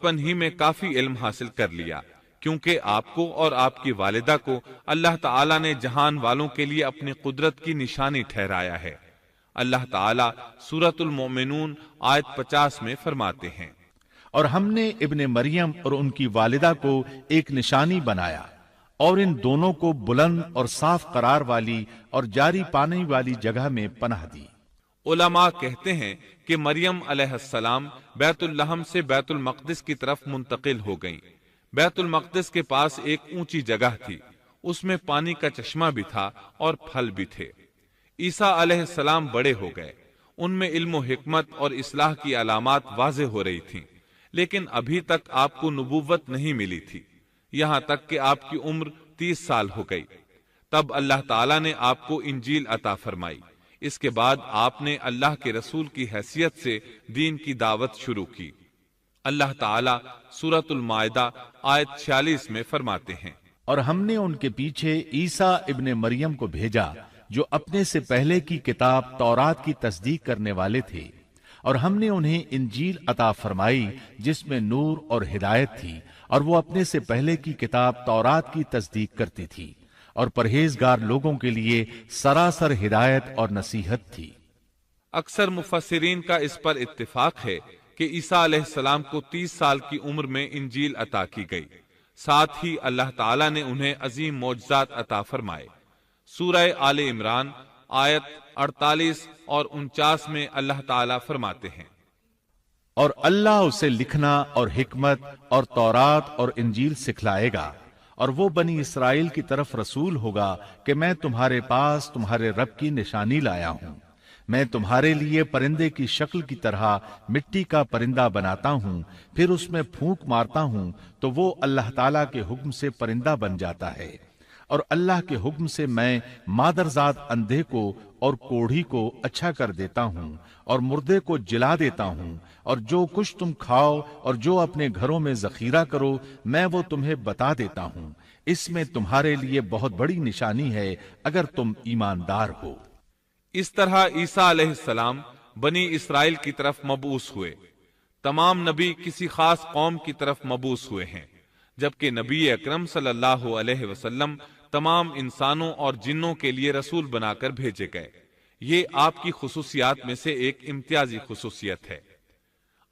بچپن ہی میں کافی علم حاصل کر لیا، کیونکہ آپ کو اور آپ کی والدہ کو اللہ تعالیٰ نے جہان والوں کے لیے اپنی قدرت کی نشانی ٹھہرایا ہے۔ اللہ تعالیٰ سورۃ المومنون آیت 50 میں فرماتے ہیں، اور ہم نے ابن مریم اور ان کی والدہ کو ایک نشانی بنایا اور ان دونوں کو بلند اور صاف قرار والی اور جاری پانی والی جگہ میں پناہ دی۔ علماء کہتے ہیں کہ مریم علیہ السلام بیت اللحم سے بیت المقدس کی طرف منتقل ہو گئیں۔ بیت المقدس کے پاس ایک اونچی جگہ تھی، اس میں پانی کا چشمہ بھی تھا اور پھل بھی تھے۔ عیسیٰ علیہ السلام بڑے ہو گئے، ان میں علم و حکمت اور اصلاح کی علامات واضح ہو رہی تھیں، لیکن ابھی تک آپ کو نبوت نہیں ملی تھی، یہاں تک کہ آپ کی عمر 30 سال ہو گئی۔ تب اللہ تعالیٰ نے آپ کو انجیل عطا فرمائی۔ اس کے بعد آپ نے اللہ کے رسول کی حیثیت سے دین کی دعوت شروع کی۔ اللہ تعالیٰ سورۃ المائدہ آیت 46 میں فرماتے ہیں، اور ہم نے ان کے پیچھے عیسیٰ ابن مریم کو بھیجا جو اپنے سے پہلے کی کتاب تورات کی تصدیق کرنے والے تھے، اور ہم نے انہیں انجیل عطا فرمائی جس میں نور اور ہدایت تھی، اور وہ اپنے سے پہلے کی کتاب تورات کی تصدیق کرتی تھی اور پرہیزگار لوگوں کے لیے سراسر ہدایت اور نصیحت تھی۔ اکثر مفسرین کا اس پر اتفاق ہے کہ عیسیٰ علیہ السلام کو 30 سال کی عمر میں انجیل عطا کی گئی، ساتھ ہی اللہ تعالیٰ نے انہیں عظیم معجزات عطا فرمائے۔ سورہ آل عمران آیت 48 اور 49 میں اللہ تعالیٰ فرماتے ہیں، اور اللہ اسے لکھنا اور حکمت اور تورات اور انجیل سکھلائے گا، اور وہ بنی اسرائیل کی طرف رسول ہوگا کہ میں تمہارے پاس تمہارے رب کی نشانی لایا ہوں۔ میں تمہارے لیے پرندے کی شکل کی طرح مٹی کا پرندہ بناتا ہوں، پھر اس میں پھونک مارتا ہوں تو وہ اللہ تعالیٰ کے حکم سے پرندہ بن جاتا ہے، اور اللہ کے حکم سے میں مادرزاد اندھے کو اور کوڑھی کو اچھا کر دیتا ہوں، اور مردے کو جلا دیتا ہوں، اور جو کچھ تم کھاؤ اور جو اپنے گھروں میں ذخیرہ کرو میں وہ تمہیں بتا دیتا ہوں۔ اس میں تمہارے لیے بہت بڑی نشانی ہے اگر تم ایماندار ہو۔ اس طرح عیسیٰ علیہ السلام بنی اسرائیل کی طرف مبعوث ہوئے۔ تمام نبی کسی خاص قوم کی طرف مبعوث ہوئے ہیں، جبکہ نبی اکرم صلی اللہ علیہ وسلم تمام انسانوں اور جنوں کے لیے رسول بنا کر بھیجے گئے۔ یہ آپ کی خصوصیات میں سے ایک امتیازی خصوصیت ہے۔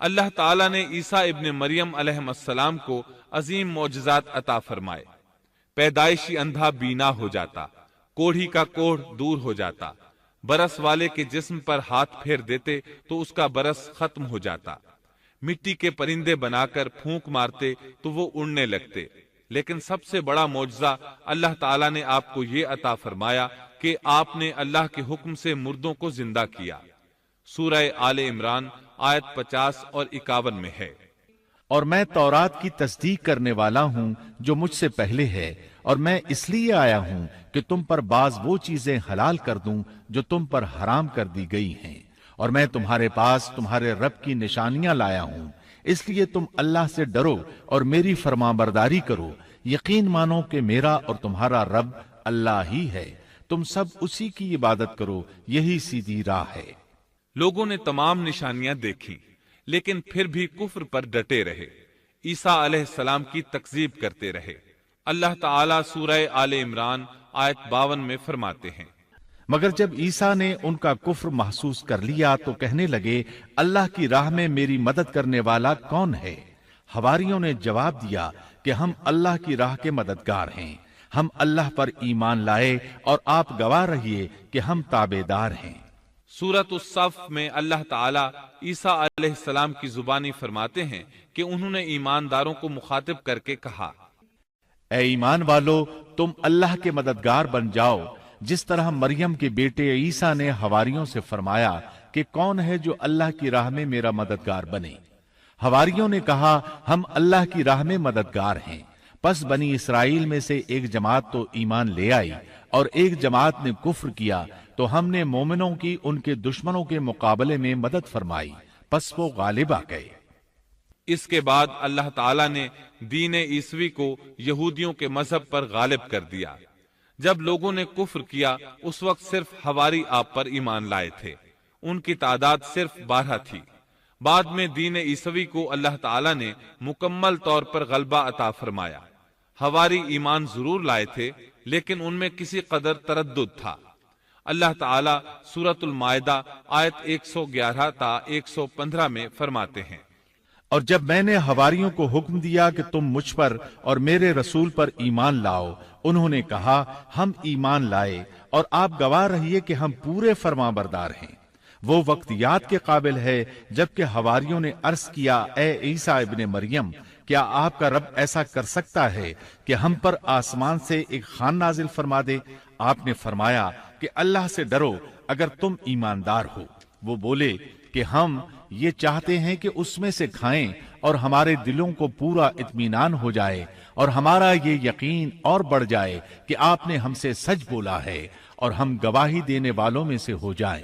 اللہ تعالیٰ نے عیسیٰ ابن مریم علیہ السلام کو عظیم معجزات عطا فرمائے۔ پیدائشی اندھا بینا ہو جاتا، کوڑھی کا کوڑھ دور ہو جاتا، برس والے کے جسم پر ہاتھ پھیر دیتے تو اس کا برس ختم ہو جاتا، مٹی کے پرندے بنا کر پھونک مارتے تو وہ اڑنے لگتے۔ لیکن سب سے بڑا معجزہ اللہ تعالیٰ نے آپ کو یہ عطا فرمایا کہ آپ نے اللہ کے حکم سے مردوں کو زندہ کیا۔ سورہ آل عمران آیت 50 اور 51 میں ہے، اور میں تورات کی تصدیق کرنے والا ہوں جو مجھ سے پہلے ہے، اور میں اس لیے آیا ہوں کہ تم پر بعض وہ چیزیں حلال کر دوں جو تم پر حرام کر دی گئی ہیں، اور میں تمہارے پاس تمہارے رب کی نشانیاں لایا ہوں، اس لیے تم اللہ سے ڈرو اور میری فرمانبرداری کرو۔ یقین مانو کہ میرا اور تمہارا رب اللہ ہی ہے، تم سب اسی کی عبادت کرو، یہی سیدھی راہ ہے۔ لوگوں نے تمام نشانیاں دیکھی لیکن پھر بھی کفر پر ڈٹے رہے، عیسیٰ علیہ السلام کی تکذیب کرتے رہے۔ اللہ تعالیٰ سورہ آل عمران آیت 52 میں فرماتے ہیں، مگر جب عیسیٰ نے ان کا کفر محسوس کر لیا تو کہنے لگے، اللہ کی راہ میں میری مدد کرنے والا کون ہے؟ حواریوں نے جواب دیا کہ ہم اللہ کی راہ کے مددگار ہیں، ہم اللہ پر ایمان لائے اور آپ گواہ رہیے کہ ہم تابعدار ہیں۔ سورۃ الصف میں اللہ تعالیٰ عیسیٰ علیہ السلام کی زبانی فرماتے ہیں کہ انہوں نے ایمانداروں کو مخاطب کر کے کہا، اے ایمان والو، تم اللہ کے مددگار بن جاؤ، جس طرح مریم کے بیٹے عیسیٰ نے حواریوں سے فرمایا کہ کون ہے جو اللہ کی راہ میں میرا مددگار بنے؟ حواریوں نے کہا، ہم اللہ کی راہ میں مددگار ہیں۔ پس بنی اسرائیل میں سے ایک جماعت تو ایمان لے آئی اور ایک جماعت نے کفر کیا، تو ہم نے مومنوں کی ان کے دشمنوں کے مقابلے میں مدد فرمائی، پس وہ غالب آ گئے۔ اس کے بعد اللہ تعالیٰ نے دین عیسوی کو یہودیوں کے مذہب پر غالب کر دیا۔ جب لوگوں نے کفر کیا اس وقت صرف حواری آپ پر ایمان لائے تھے، ان کی تعداد صرف 12 تھی۔ بعد میں دین عیسوی کو اللہ تعالی نے مکمل طور پر غلبہ عطا فرمایا۔ حواری ایمان ضرور لائے تھے، لیکن ان میں کسی قدر تردد تھا۔ اللہ تعالی سورۃ المائدہ آیت 111 تا 115 میں فرماتے ہیں، اور جب میں نے حواریوں کو حکم دیا کہ تم مجھ پر اور میرے رسول پر ایمان لاؤ، انہوں نے کہا ہم ایمان لائے، اور آپ گواہ رہیے کہ ہم پورے فرمانبردار ہیں۔ وہ وقت یاد کے قابل ہے جبکہ حواریوں نے عرض کیا، اے عیسیٰ ابن مریم، کیا آپ کا رب ایسا کر سکتا ہے کہ ہم پر آسمان سے ایک خوان نازل فرما دے؟ آپ نے فرمایا کہ اللہ سے ڈرو اگر تم ایماندار ہو۔ وہ بولے کہ ہم یہ چاہتے ہیں کہ اس میں سے کھائیں اور ہمارے دلوں کو پورا اطمینان ہو جائے اور ہمارا یہ یقین اور بڑھ جائے کہ آپ نے ہم سے سچ بولا ہے اور ہم گواہی دینے والوں میں سے ہو جائیں۔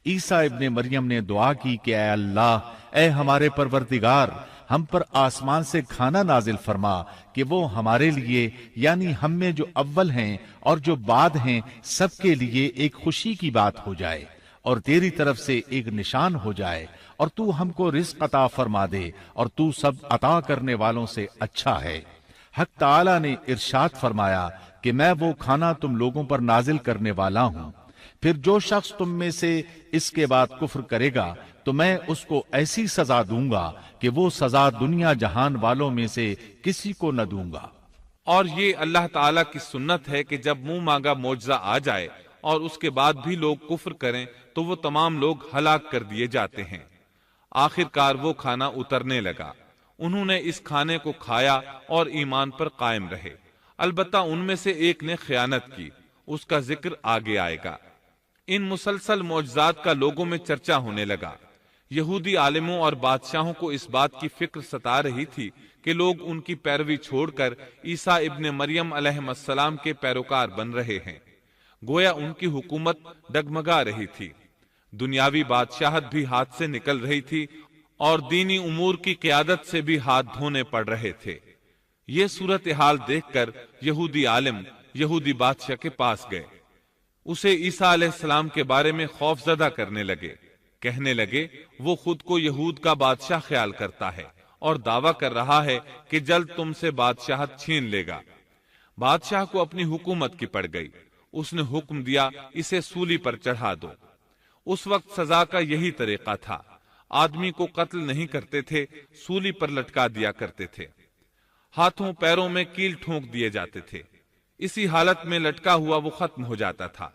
عیسیٰ ابن مریم نے دعا کی کہ اے اللہ، اے ہمارے پروردگار، ہم پر آسمان سے کھانا نازل فرما کہ وہ ہمارے لیے، یعنی ہم میں جو اول ہیں اور جو بعد ہیں، سب کے لیے ایک خوشی کی بات ہو جائے اور تیری طرف سے ایک نشان ہو جائے، اور تو ہم کو رزق عطا فرما دے، اور تو سب عطا کرنے والوں سے اچھا ہے۔ حق تعالی نے ارشاد فرمایا کہ میں وہ کھانا تم لوگوں پر نازل کرنے والا ہوں، پھر جو شخص تم میں سے اس کے بعد کفر کرے گا تو میں اس کو ایسی سزا دوں گا کہ وہ سزا دنیا جہان والوں میں سے کسی کو نہ دوں گا۔ اور یہ اللہ تعالیٰ کی سنت ہے کہ جب منہ مانگا معجزہ آ جائے اور اس کے بعد بھی لوگ کفر کریں تو وہ تمام لوگ ہلاک کر دیے جاتے ہیں۔ آخر کار وہ کھانا اترنے لگا، انہوں نے اس کھانے کو کھایا اور ایمان پر قائم رہے، البتہ ان میں سے ایک نے خیانت کی، اس کا ذکر آگے آئے گا۔ ان مسلسل معجزات کا لوگوں میں چرچا ہونے لگا۔ یہودی عالموں اور بادشاہوں کو اس بات کی فکر ستا رہی تھی کہ لوگ ان کی پیروی چھوڑ کر عیسیٰ ابن مریم علیہ السلام کے پیروکار بن رہے ہیں، گویا ان کی حکومت ڈگمگا رہی تھی، دنیاوی بادشاہت بھی ہاتھ سے نکل رہی تھی اور دینی امور کی قیادت سے بھی ہاتھ دھونے پڑ رہے تھے۔ یہ صورتحال دیکھ کر یہودی عالم یہودی بادشاہ کے پاس گئے، اسے عیسیٰ علیہ السلام کے بارے میں خوف زدہ کرنے لگے، کہنے لگے وہ خود کو یہود کا بادشاہ خیال کرتا ہے اور دعویٰ کر رہا ہے کہ جلد تم سے بادشاہت چھین لے گا۔ بادشاہ کو اپنی حکومت کی پڑ گئی، اس نے حکم دیا اسے سولی پر چڑھا دو۔ اس وقت سزا کا یہی طریقہ تھا، آدمی کو قتل نہیں کرتے تھے، سولی پر لٹکا دیا کرتے تھے، ہاتھوں پیروں میں کیل ٹھونک دیے جاتے تھے، اسی حالت میں لٹکا ہوا وہ ختم ہو جاتا تھا۔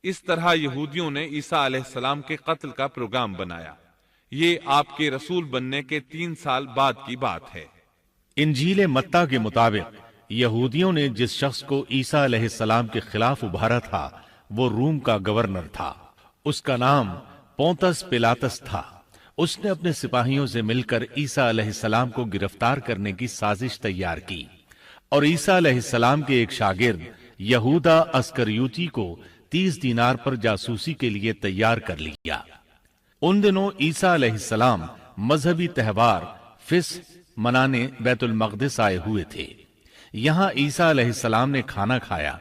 اس طرح یہودیوں نے عیسیٰ علیہ السلام کے قتل کا پروگرام بنایا۔ یہ آپ کے رسول بننے کے 3 سال بعد کی بات ہے۔ انجیل متی کے مطابق یہودیوں نے جس شخص کو عیسیٰ علیہ السلام کے خلاف ابھارا تھا وہ روم کا گورنر تھا، اس کا نام پونتس پیلاطس تھا۔ اس نے اپنے سپاہیوں سے مل کر عیسیٰ علیہ السلام کو گرفتار کرنے کی سازش تیار کی اور عیسیٰ علیہ السلام کے ایک شاگرد یہودا اسکریوتی کو 30 دینار پر جاسوسی کے لیے تیار کر لیا۔ ان دنوں عیسیٰ علیہ السلام مذہبی تہوار فصح منانے بیت المقدس آئے ہوئے تھے۔ یہاں عیسیٰ علیہ السلام نے کھانا کھایا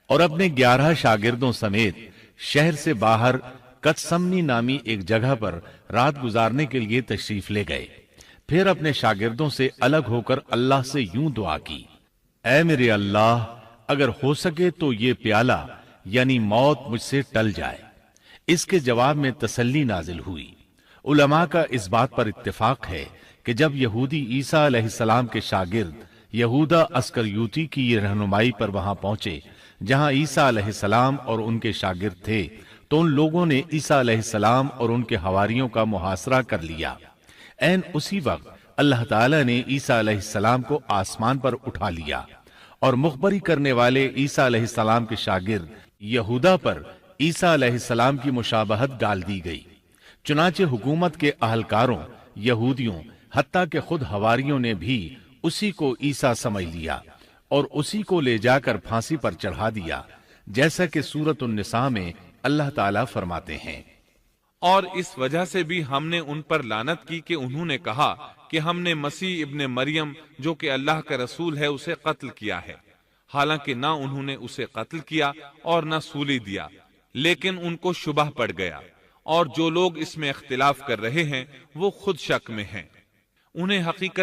اور اپنے 11 شاگردوں سمیت شہر سے باہر کتسمنی نامی ایک جگہ پر رات گزارنے کے لیے تشریف لے گئے۔ پھر اپنے شاگردوں سے الگ ہو کر اللہ سے یوں دعا کی، اے میرے اللہ، اگر ہو سکے تو یہ پیالہ یعنی موت مجھ سے ٹل جائے۔ اس کے جواب میں تسلی نازل ہوئی۔ علماء کا اس بات پر اتفاق ہے کہ جب یہودی عیسیٰ علیہ السلام کے شاگرد یہودا اسکریوتی کی یہ رہنمائی پر وہاں پہنچے جہاں عیسیٰ علیہ السلام اور ان کے شاگرد تھے، تو ان لوگوں نے عیسیٰ علیہ السلام اور ان کے حواریوں کا محاصرہ کر لیا۔ عین اسی وقت اللہ تعالی نے عیسیٰ علیہ السلام کو آسمان پر اٹھا لیا اور مخبری کرنے والے عیسیٰ علیہ السلام کے شاگرد یہودا پر عیسیٰ علیہ السلام کی مشابہت ڈال دی گئی۔ چنانچہ حکومت کے اہلکاروں، یہودیوں، حتیٰ کہ خود حواریوں نے بھی اسی کو عیسیٰ سمجھ لیا اور اسی کو لے جا کر پھانسی پر چڑھا دیا، جیسا کہ سورۃ النساء میں اللہ تعالیٰ فرماتے ہیں، اور اس وجہ سے بھی ہم نے ان پر لعنت کی کہ انہوں نے کہا کہ ہم نے مسیح ابن مریم جو کہ اللہ کا رسول ہے اسے قتل کیا ہے، حالانکہ نہ انہوں نے اسے قتل کیا اور نہ سولی دیا، لیکن ان کو شبہ پڑ گیا، اور جو لوگ اس میں اختلاف کر رہے ہیں وہ خود شک میں ہیں. انہیں حقیقت